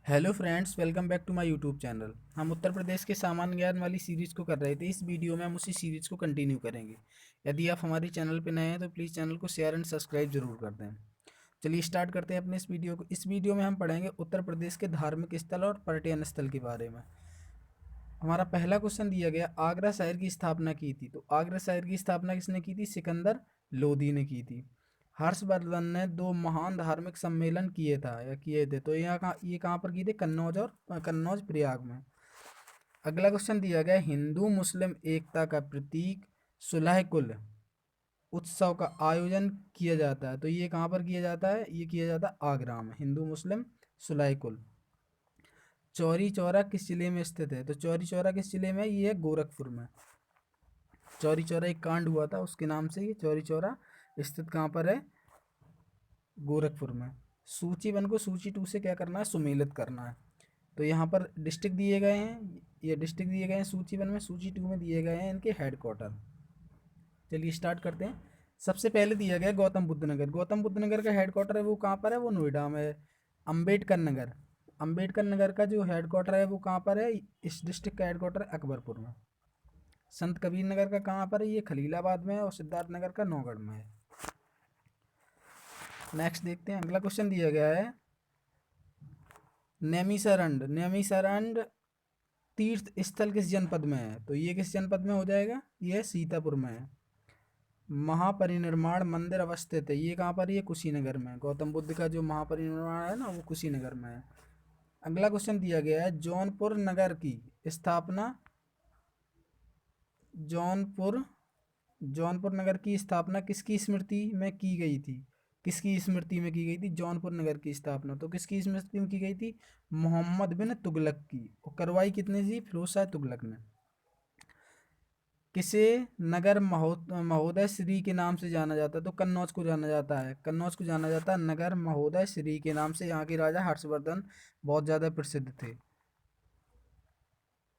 Hello friends, welcome back to my YouTube channel. हम उत्तर प्रदेश के सामान्य ज्ञान वाली सीरीज़ को कर रहे थे। इस वीडियो में हम उसी सीरीज़ को कंटिन्यू करेंगे। यदि आप हमारे चैनल पर नए हैं तो प्लीज़ चैनल को शेयर एंड सब्सक्राइब जरूर कर दें। चलिए स्टार्ट करते हैं अपने इस वीडियो को। इस वीडियो में हम पढ़ेंगे उत्तर प्रदेश के धार्मिक स्थल और पर्यटन स्थल के बारे में। हमारा पहला क्वेश्चन दिया गया, आगरा शहर की स्थापना की थी। तो आगरा शहर की स्थापना किसने की थी? सिकंदर लोदी ने की थी। हर्षवर्धन ने दो महान धार्मिक सम्मेलन किए थे। तो ये कहाँ पर किए थे? कन्नौज और कन्नौज प्रयाग में। अगला क्वेश्चन दिया गया, हिंदू मुस्लिम एकता का प्रतीक सुलह कुल उत्सव का आयोजन किया जाता है। तो ये कहाँ पर किया जाता है? ये किया जाता है आगरा में। हिंदू मुस्लिम सुलह कुल। चौरी चौरा किस जिले में स्थित है? तो चौरी चौरा किस जिले में? ये है गोरखपुर में। चौरी चौरा एक कांड हुआ था, उसके नाम से ये चौरी चौरा स्थित कहाँ पर है? गोरखपुर में। सूची वन को सूची टू से क्या करना है? सुमेलित करना है। तो यहाँ पर डिस्ट्रिक्ट दिए गए हैं, ये डिस्ट्रिक्ट दिए गए हैं सूची वन में। सूची टू में दिए गए हैं इनके हेडक्वार्टर। चलिए स्टार्ट करते हैं। सबसे पहले दिया गया गौतम बुद्ध नगर। गौतम बुद्ध नगर का हेडक्वार्टर है वो कहाँ पर है? वो नोएडा में है। अम्बेडकर नगर, अम्बेडकर नगर का जो हेडक्वार्टर है वो कहाँ पर है? इस डिस्ट्रिक्ट का हेडक्वार्टर अकबरपुर में। संत कबीर नगर का कहाँ पर है? ये खलीलाबाद में है। और सिद्धार्थ नगर का नौगढ़ में है। नेक्स्ट देखते हैं, अगला क्वेश्चन दिया गया है, नेमिसरंड। नेमिसरंड तीर्थ स्थल किस जनपद में है? तो ये किस जनपद में हो जाएगा? ये सीतापुर में है। महापरिनिर्वाण मंदिर अवस्थित है, ये कहाँ पर? ये कुशीनगर में। गौतम बुद्ध का जो महापरिनिर्वाण है ना, वो कुशीनगर में है। अगला क्वेश्चन दिया गया है, जौनपुर नगर की स्थापना जौनपुर जौनपुर नगर की स्थापना किसकी स्मृति में की गई थी? किसकी स्मृति में की गई थी जौनपुर नगर की स्थापना? तो किसकी स्मृति में की गई थी? मोहम्मद बिन तुगलक की। और करवाई कितने थी? फिरोज शाह तुगलक ने। किसे नगर महोदय श्री के नाम से जाना जाता है? तो कन्नौज को जाना जाता है। कन्नौज को जाना जाता है नगर महोदय श्री के नाम से। यहाँ के राजा हर्षवर्धन बहुत ज़्यादा प्रसिद्ध थे।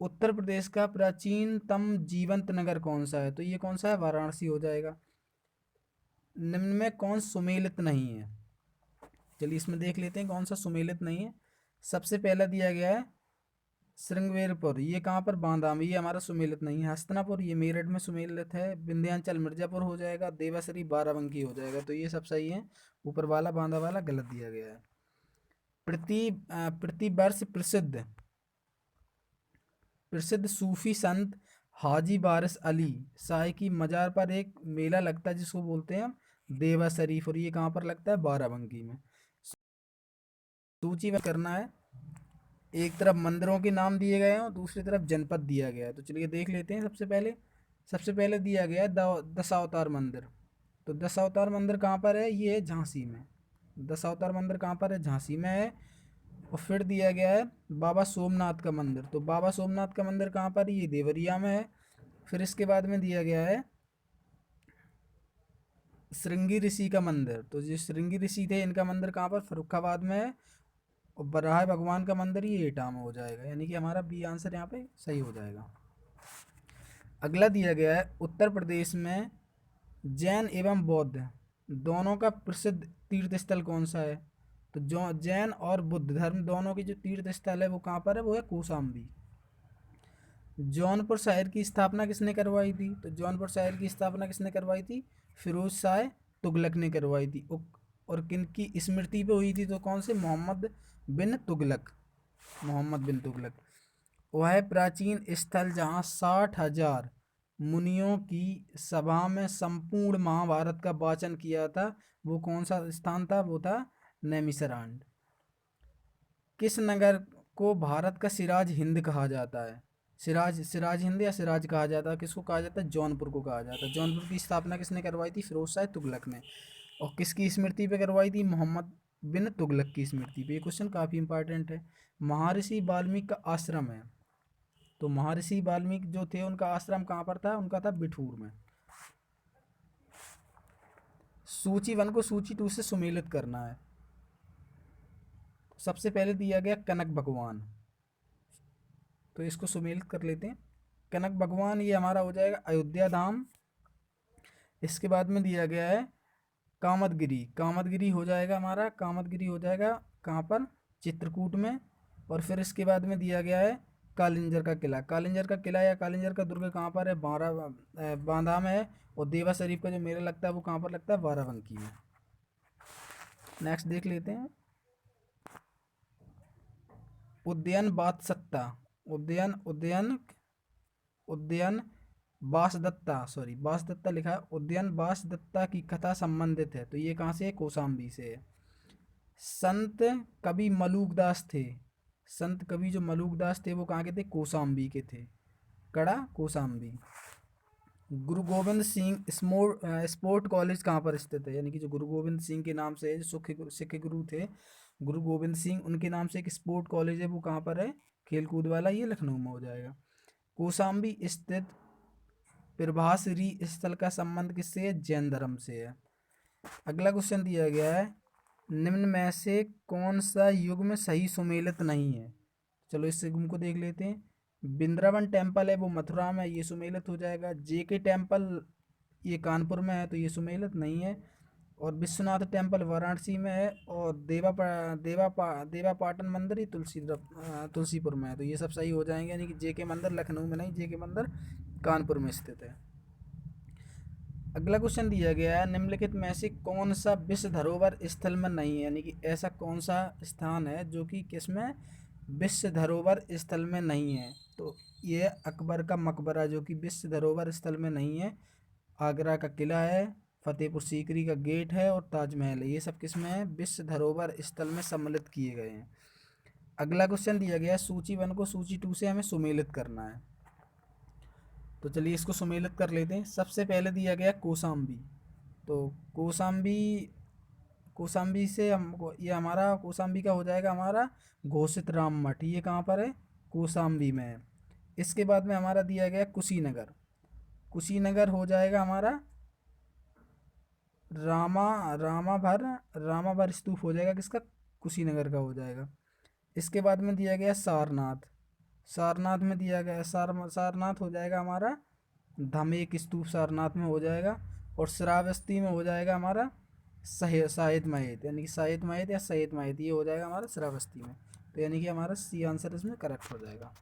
उत्तर प्रदेश का प्राचीनतम जीवंत नगर कौन सा है? तो ये कौन सा है? वाराणसी हो जाएगा। निम्न में कौन सुमेलित नहीं है? चलिए इसमें देख लेते हैं कौन सा सुमेलित नहीं है। सबसे पहला दिया गया है श्रृंगवेरपुर, ये कहाँ पर? बांदा में। ये हमारा सुमेलित नहीं है। हस्तिनापुर ये मेरठ में सुमेलित है। विंध्याचल मिर्जापुर हो जाएगा। देवासरी बाराबंकी हो जाएगा। तो ये सब सही है। ऊपर वाला बांदा वाला गलत दिया गया है। प्रतिवर्ष प्रसिद्ध प्रसिद्ध सूफी संत हाजी वारिस अली शाह की मजार पर एक मेला लगता है जिसको बोलते हैं हम देवा शरीफ। और ये कहाँ पर लगता है? बाराबंकी में। सूची में करना है। एक तरफ मंदिरों के नाम दिए गए हैं और दूसरी तरफ जनपद दिया गया है। तो चलिए देख लेते हैं। सबसे पहले दिया गया है दशावतार मंदिर। तो दशावतार मंदिर कहाँ पर है? ये है झांसी में। दशावतार मंदिर कहाँ पर है? झांसी में है। और फिर दिया गया है बाबा सोमनाथ का मंदिर। तो बाबा सोमनाथ का मंदिर कहाँ पर है? ये देवरिया में है। फिर इसके बाद में दिया गया है श्रृंगी ऋषि का मंदिर। तो जो श्रृंगी ऋषि थे इनका मंदिर कहाँ पर? फर्रुखाबाद में है। और बराह भगवान का मंदिर ये एटा में हो जाएगा। यानी कि हमारा बी आंसर यहाँ पे सही हो जाएगा। अगला दिया गया है, उत्तर प्रदेश में जैन एवं बौद्ध दोनों का प्रसिद्ध तीर्थ स्थल कौन सा है? तो जो जैन और बुद्ध धर्म दोनों की जो तीर्थ स्थल है वो कहाँ पर है? वो है कौशाम्बी। जौनपुर शहर की स्थापना किसने करवाई थी? तो जौनपुर शहर की स्थापना किसने करवाई थी? फिरोज शाह तुगलक ने करवाई थी। और किन की स्मृति पे हुई थी? तो कौन से? मोहम्मद बिन तुगलक। मोहम्मद बिन तुगलक। वह प्राचीन स्थल जहाँ 60,000 मुनियों की सभा में संपूर्ण महाभारत का वाचन किया था, वो कौन सा स्थान था? वो था नैमिषारण्य। किस नगर को भारत का सिराज हिंद कहा जाता है? सिराज सिराज हिंद या सिराज कहा जाता है? किसको कहा जाता है? जौनपुर को कहा जाता है। जौनपुर की स्थापना किसने करवाई थी? फिरोज शाह तुगलक ने। और किसकी स्मृति पे करवाई थी? मोहम्मद बिन तुगलक की स्मृति पे। ये क्वेश्चन काफ़ी इंपॉर्टेंट है। महर्षि वाल्मीकि का आश्रम है। तो महर्षि वाल्मीकि जो थे उनका आश्रम कहाँ पर था? उनका था बिठूर में। सूची वन को सूची टू से सुमेलित करना है। सबसे पहले दिया गया कनक भगवान। तो इसको सुमेलित कर लेते हैं। कनक भगवान ये हमारा हो जाएगा अयोध्या धाम। इसके बाद में दिया गया है कामदगिरी। कामदगिरी हो जाएगा हमारा, कामदगिरी हो जाएगा कहाँ पर? चित्रकूट में। और फिर इसके बाद में दिया गया है कालिंजर का किला। कालिंजर का किला या कालिंजर का दुर्ग कहाँ पर है? बांदा में है। और देवा शरीफ का जो मेला लगता है वो कहाँ पर लगता है? बाराबंकी में। नेक्स्ट देख लेते हैं। उद्यान बातसत्ता, उद्यान उद्यान उद्यान बासदत्ता, सॉरी बासदत्ता लिखा है, उद्यान बासदत्ता की कथा संबंधित है। तो ये कहाँ से है? कौशाम्बी से है। संत कवि मलूकदास थे, संत कवि जो मलूकदास थे वो कहाँ के थे? कौशाम्बी के थे। कड़ा कौशाम्बी। गुरु गोविंद सिंह स्पोर्ट कॉलेज कहाँ पर स्थित है? यानी कि जो गुरु गोविंद सिंह के नाम से है, जो सिख गुरु थे गुरु गोविंद सिंह, उनके नाम से एक स्पोर्ट कॉलेज है, वो कहाँ पर है? खेल कूद वाला, ये लखनऊ में हो जाएगा। कौशाम्बी स्थित प्रभासरी स्थल का संबंध किससे है? जैन धर्म से है। अगला क्वेश्चन दिया गया है, निम्न में से कौन सा युग्म सही सुमेलित नहीं है? चलो इस युग्म को देख लेते हैं। वृंदावन टेम्पल है वो मथुरा में, ये सुमेलित हो जाएगा। जेके टेम्पल ये कानपुर में है, तो ये सुमेलित नहीं है। और विश्वनाथ टेम्पल वाराणसी में है। और देवा पाटन मंदिर ये तुलसीपुर में है, तो ये सब सही हो जाएंगे। यानी कि जेके मंदिर लखनऊ में नहीं, जेके मंदिर कानपुर में स्थित है। अगला क्वेश्चन दिया गया है, निम्नलिखित में से कौन सा विश्व धरोहर स्थल में नहीं है? यानी कि ऐसा कौन सा स्थान है जो कि किसमें? विश्व धरोहर स्थल में नहीं है। तो ये अकबर का मकबरा जो कि विश्व धरोहर स्थल में नहीं है। आगरा का किला है, फतेहपुर सीकरी का गेट है, और ताजमहल है, ये सब किसमें है? विश्व धरोहर स्थल में सम्मिलित किए गए हैं। अगला क्वेश्चन दिया गया है, सूची 1 को सूची 2 से हमें सुमेलित करना है। तो चलिए इसको सुमेलित कर लेते हैं। सबसे पहले दिया गया कौशाम्बी। तो कौशाम्बी कौशाम्बी से हमको ये हमारा कौशाम्बी का हो जाएगा हमारा घोषित राम मठ, ये कहाँ पर है? कौशाम्बी में है। इसके बाद में हमारा दिया गया कुशीनगर। कुशीनगर हो जाएगा हमारा रामा रामाभर स्तूप हो जाएगा किसका? कुशीनगर का हो जाएगा। इसके बाद में दिया गया सारनाथ। सारनाथ में दिया गया सारनाथ हो जाएगा हमारा धामेक स्तूप, सारनाथ में हो जाएगा। और श्रावस्ती में हो जाएगा हमारा शाहिद माहित, यानी कि शाहिद माहित या सैयद माहित, ये हो जाएगा हमारा श्रावस्ती में। तो यानी कि हमारा सी आंसर इसमें करेक्ट हो जाएगा।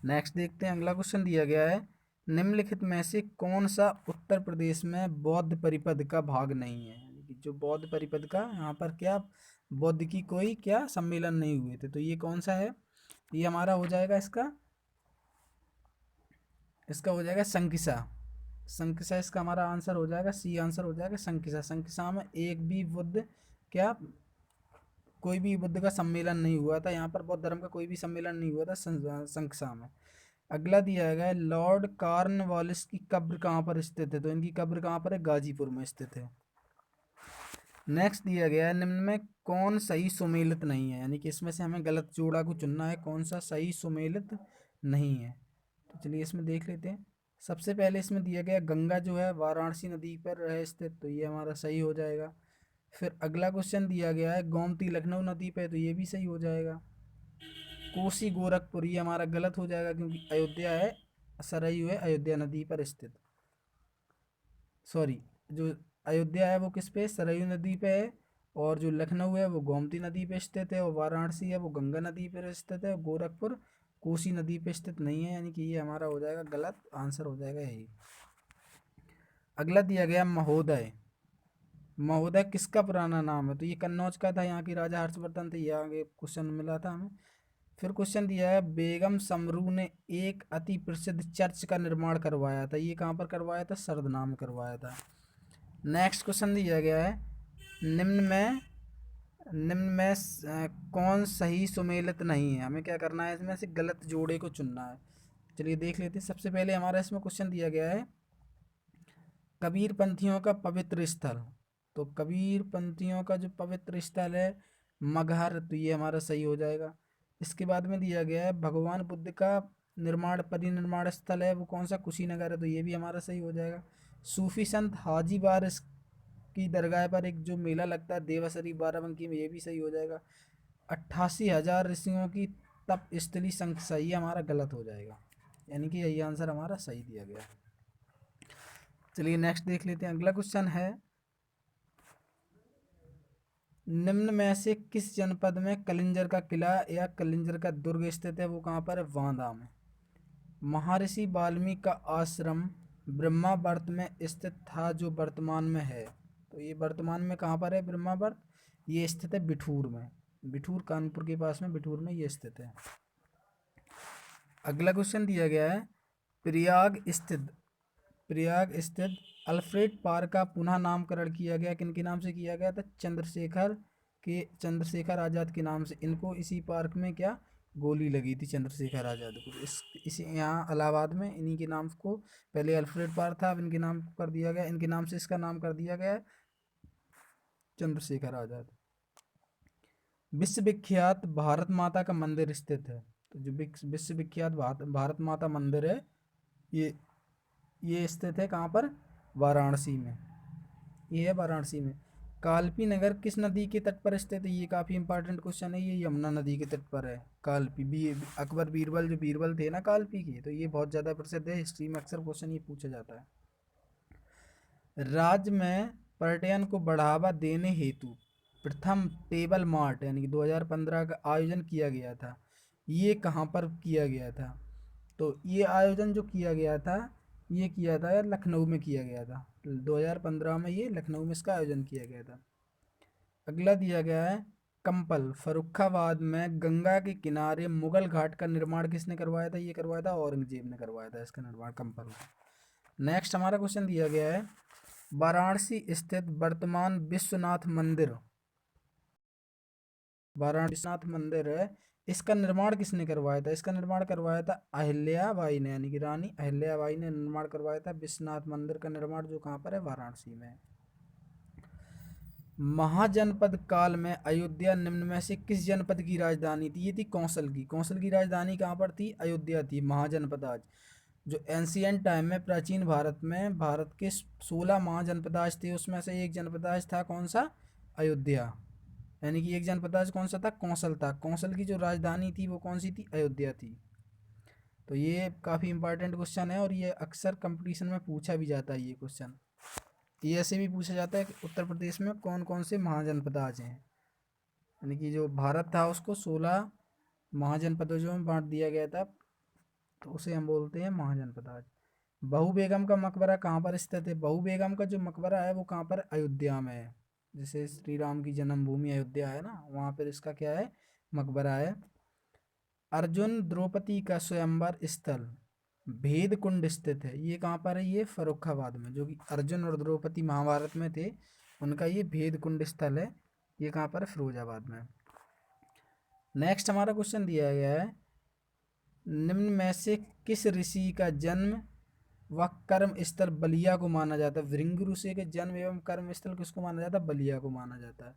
नेक्स्ट देखते हैं, अगला क्वेश्चन दिया गया है, निम्नलिखित में से कौन सा उत्तर प्रदेश में बौद्ध परिपद का भाग नहीं है? यानी कि जो बौद्ध परिपद का यहाँ पर क्या बौद्ध की कोई क्या सम्मेलन नहीं हुए थे, तो ये कौन सा है? ये हमारा हो जाएगा इसका हो जाएगा संकिसा। संकिसा इसका हमारा आंसर हो जाएगा, सी आंसर हो जाएगा संकिसा। संकिसा में एक भी बुद्ध क्या कोई भी बुद्ध का सम्मेलन नहीं हुआ था, यहाँ पर बौद्ध धर्म का कोई भी सम्मेलन नहीं हुआ था संकिसा में। अगला दिया गया है, लॉर्ड कॉर्नवालिस की कब्र कहाँ पर स्थित है? तो इनकी कब्र कहाँ पर है? गाजीपुर में स्थित है। नेक्स्ट दिया गया है, निम्न में कौन सही सुमेलित नहीं है? यानी कि इसमें से हमें गलत जोड़ा को चुनना है, कौन सा सही सुमेलित नहीं है। तो चलिए इसमें देख लेते हैं। सबसे पहले इसमें दिया गया गंगा जो है वाराणसी नदी पर है स्थित, तो ये हमारा सही हो जाएगा। फिर अगला क्वेश्चन दिया गया है गोमती लखनऊ नदी पे, तो ये भी सही हो जाएगा। कोसी गोरखपुर ये हमारा गलत हो जाएगा क्योंकि अयोध्या है, सरयू है अयोध्या नदी पर स्थित। सॉरी, जो अयोध्या है वो किस पे? सरयू नदी पे है। और जो लखनऊ है वो गोमती नदी पे स्थित है। और वाराणसी है वो गंगा नदी पर स्थित है। गोरखपुर कोसी नदी पे स्थित नहीं है, यानी कि ये हमारा हो जाएगा गलत आंसर हो जाएगा यही। अगला दिया गया महोदय। महोदय किसका पुराना नाम है? तो ये कन्नौज का था, यहाँ की राजा हर्षवर्धन थे, ये आगे क्वेश्चन मिला था हमें। फिर क्वेश्चन दिया है, बेगम समरू ने एक अति प्रसिद्ध चर्च का निर्माण करवाया था, ये कहाँ पर करवाया था? सरदनाम करवाया था। नेक्स्ट क्वेश्चन दिया गया है, निम्न में कौन सही सुमेलित नहीं है? हमें क्या करना है? इसमें से गलत जोड़े को चुनना है। चलिए देख लेते हैं। सबसे पहले हमारा इसमें क्वेश्चन दिया गया है कबीर पंथियों का पवित्र स्थल। तो कबीर पंथियों का जो पवित्र स्थल है मगहर, तो ये हमारा सही हो जाएगा। इसके बाद में दिया गया है भगवान बुद्ध का परिनिर्माण स्थल है वो कौन सा? कुशीनगर है, तो ये भी हमारा सही हो जाएगा। सूफी संत हाजी वारिस की दरगाह पर एक जो मेला लगता है देवा शरीफ बाराबंकी में, ये भी सही हो जाएगा। 88,000 ऋषियों की तप स्थली संख्या, ये हमारा गलत हो जाएगा, यानी कि यही आंसर हमारा सही दिया गया है। चलिए नेक्स्ट देख लेते हैं। अगला क्वेश्चन है, निम्न में से किस जनपद में कलिंजर का किला या कलिंजर का दुर्ग स्थित है? वो कहाँ पर है? वांदा में। महर्षि वाल्मीकि का आश्रम ब्रह्मावर्त में स्थित था जो वर्तमान में है। तो ये वर्तमान में कहाँ पर है ब्रह्मावर्त? ये स्थित है बिठूर में। बिठूर कानपुर के पास में, बिठूर में ये स्थित है। अगला क्वेश्चन दिया गया है, प्रयाग स्थित अल्फ्रेड पार्क का पुनः नामकरण किया गया किनके नाम से किया गया था? चंद्रशेखर आज़ाद के नाम से। इनको इसी पार्क में क्या गोली लगी थी चंद्रशेखर आज़ाद को। इसी यहाँ इलाहाबाद में इन्हीं के नाम को, पहले अल्फ्रेड पार्क था, अब इनके नाम कर दिया गया, इनके नाम से इसका नाम कर दिया गया चंद्रशेखर आज़ाद। विश्वविख्यात भारत माता का मंदिर स्थित है। तो जो विश्वविख्यात भारत माता मंदिर है ये स्थित है कहाँ पर? वाराणसी में। ये है वाराणसी में। कालपी नगर किस नदी के तट पर स्थित है? ये काफ़ी इंपॉर्टेंट क्वेश्चन है। ये यमुना नदी के तट पर है कालपी। अकबर बीरबल, जो बीरबल थे ना कालपी के, तो ये बहुत ज़्यादा प्रसिद्ध है। हिस्ट्री में अक्सर क्वेश्चन ये पूछा जाता है। राज्य में पर्यटन को बढ़ावा देने हेतु प्रथम टेबल मार्ट यानी कि 2015 का आयोजन किया गया था। ये कहाँ पर किया गया था? तो ये आयोजन जो किया गया था, ये किया था लखनऊ में किया गया था। 2015 में ये लखनऊ में इसका आयोजन किया गया था। अगला दिया गया है, कंपल फर्रुखाबाद में गंगा के किनारे मुगल घाट का निर्माण किसने करवाया था? ये करवाया था औरंगजेब ने करवाया था इसका निर्माण, कंपल। नेक्स्ट हमारा क्वेश्चन दिया गया है, वाराणसी स्थित वर्तमान विश्वनाथ मंदिर, वाराणसी विश्वनाथ मंदिर है, इसका निर्माण किसने करवाया था? इसका निर्माण करवाया था अहिल्याबाई ने, यानी कि रानी अहिल्याबाई ने निर्माण करवाया था विश्वनाथ मंदिर का निर्माण, जो कहाँ पर है? वाराणसी में। महाजनपद काल में अयोध्या निम्न में से किस जनपद की राजधानी थी? ये थी कौशल की। कौशल की राजधानी कहाँ पर थी? अयोध्या थी। महाजनपद आज जो एंशियंट टाइम में, प्राचीन भारत में, भारत के 16 महाजनपदाज थे, उसमें से एक जनपदाज था कौन सा? अयोध्या। यानी कि एक जनपदाज कौन सा था? कौशल था। कौशल की जो राजधानी थी वो कौन सी थी? अयोध्या थी। तो ये काफ़ी इंपॉर्टेंट क्वेश्चन है और ये अक्सर कंपटीशन में पूछा भी जाता है ये क्वेश्चन। ये ऐसे भी पूछा जाता है कि उत्तर प्रदेश में कौन कौन से महाजनपदाज हैं। यानी कि जो भारत था उसको 16 महाजनपदों में बांट दिया गया था, तो उसे हम बोलते हैं महाजनपदाज। बहू बेगम का मकबरा कहाँ पर स्थित है? बहू बेगम का जो मकबरा है वो कहाँ पर? अयोध्या में है। जैसे श्री राम की जन्मभूमि अयोध्या है ना, वहाँ पर इसका क्या है? मकबरा है। अर्जुन द्रौपदी का स्वयंवर स्थल भेद कुंड स्थित है। ये कहाँ पर है? ये फर्रुखाबाद में। जो कि अर्जुन और द्रौपदी महाभारत में थे, उनका ये भेद कुंड स्थल है। ये कहाँ पर है? फिरोजाबाद में। नेक्स्ट हमारा क्वेश्चन दिया गया है, निम्न में से किस ऋषि का जन्म व कर्म स्थल बलिया को माना जाता है? भृंग ऋषि के जन्म एवं कर्म स्थल किसको माना जाता है? बलिया को माना जाता है।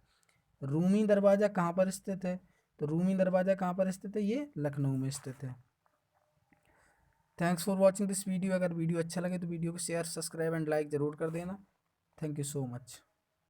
रूमी दरवाजा कहाँ पर स्थित है? तो रूमी दरवाजा कहाँ पर स्थित है? ये लखनऊ में स्थित है। Thanks for watching this video. अगर वीडियो अच्छा लगे तो वीडियो को शेयर, सब्सक्राइब एंड लाइक ज़रूर कर देना। Thank you so much.